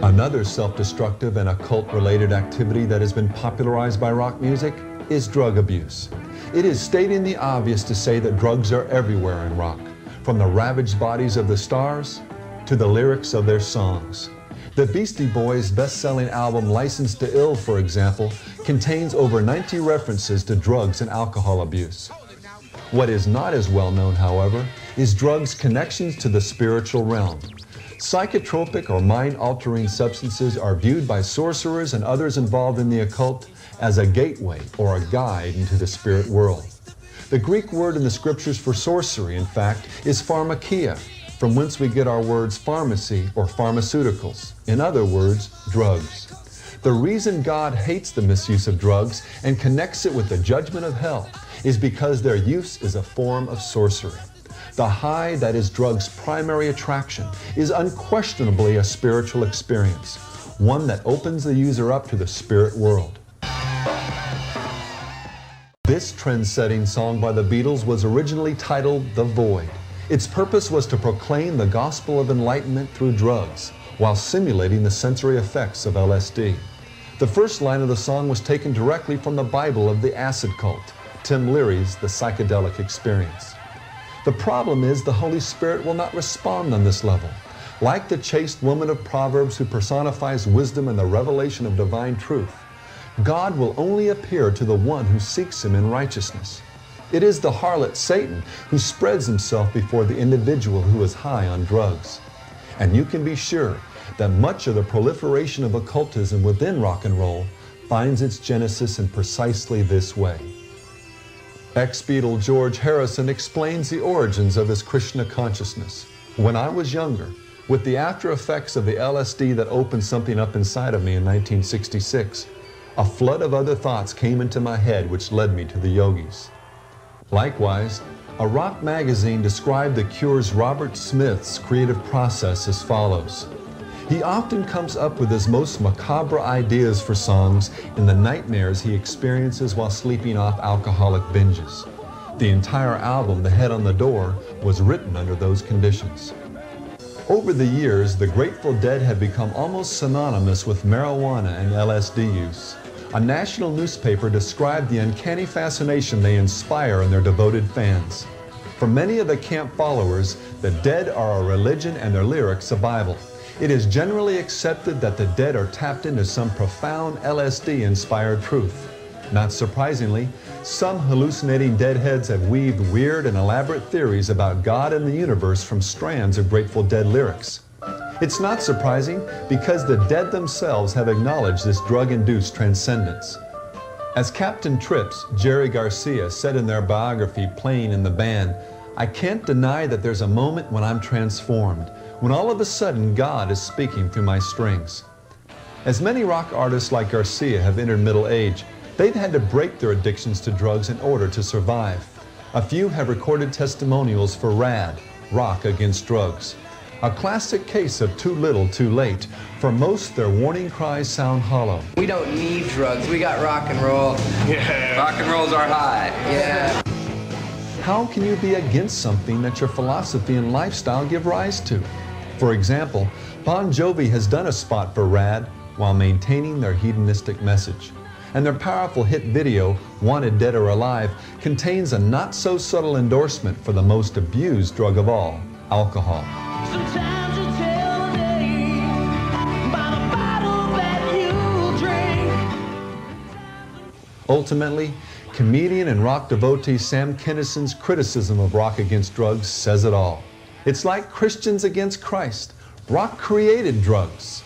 Another self-destructive and occult-related activity that has been popularized by rock music is drug abuse. It is stating the obvious to say that drugs are everywhere in rock, from the ravaged bodies of the stars to the lyrics of their songs. The Beastie Boys' best-selling album Licensed to Ill, for example, contains over 90 references to drugs and alcohol abuse. What is not as well known, however, is drugs' connections to the spiritual realm. Psychotropic or mind-altering substances are viewed by sorcerers and others involved in the occult as a gateway or a guide into the spirit world. The Greek word in the scriptures for sorcery, in fact, is pharmakia, from whence we get our words pharmacy or pharmaceuticals. In other words, drugs. The reason God hates the misuse of drugs and connects it with the judgment of hell is because their use is a form of sorcery. The high that is drugs' primary attraction is unquestionably a spiritual experience, one that opens the user up to the spirit world. This trend-setting song by the Beatles was originally titled The Void. Its purpose was to proclaim the gospel of enlightenment through drugs, while simulating the sensory effects of LSD. The first line of the song was taken directly from the Bible of the acid cult, Tim Leary's The Psychedelic Experience. The problem is the Holy Spirit will not respond on this level. Like the chaste woman of Proverbs who personifies wisdom and the revelation of divine truth, God will only appear to the one who seeks Him in righteousness. It is the harlot Satan who spreads himself before the individual who is high on drugs. And you can be sure that much of the proliferation of occultism within rock and roll finds its genesis in precisely this way. Ex-Beatle George Harrison explains the origins of his Krishna consciousness. When I was younger, with the after effects of the LSD that opened something up inside of me in 1966, a flood of other thoughts came into my head which led me to the yogis. Likewise, a rock magazine described The Cure's Robert Smith's creative process as follows. He often comes up with his most macabre ideas for songs in the nightmares he experiences while sleeping off alcoholic binges. The entire album, The Head on the Door, was written under those conditions. Over the years, the Grateful Dead have become almost synonymous with marijuana and LSD use. A national newspaper described the uncanny fascination they inspire in their devoted fans. For many of the camp followers, the Dead are a religion and their lyrics a Bible. It is generally accepted that the Dead are tapped into some profound LSD-inspired truth. Not surprisingly, some hallucinating Deadheads have weaved weird and elaborate theories about God and the universe from strands of Grateful Dead lyrics. It's not surprising because the Dead themselves have acknowledged this drug-induced transcendence. As Captain Trips, Jerry Garcia, said in their biography, Playing in the Band, "I can't deny that there's a moment when I'm transformed, when all of a sudden God is speaking through my strings." As many rock artists like Garcia have entered middle age, they've had to break their addictions to drugs in order to survive. A few have recorded testimonials for RAD, Rock Against Drugs. A classic case of too little, too late. For most, their warning cries sound hollow. We don't need drugs, we got rock and roll. Yeah. Rock and roll's our high. Yeah. How can you be against something that your philosophy and lifestyle give rise to? For example, Bon Jovi has done a spot for RAD while maintaining their hedonistic message. And their powerful hit video, Wanted Dead or Alive, contains a not-so-subtle endorsement for the most abused drug of all, alcohol. Sometimes you tell a day by the bottle that you drink. Ultimately, comedian and rock devotee Sam Kinnison's criticism of Rock Against Drugs says it all. It's like Christians against Christ. Rock created drugs.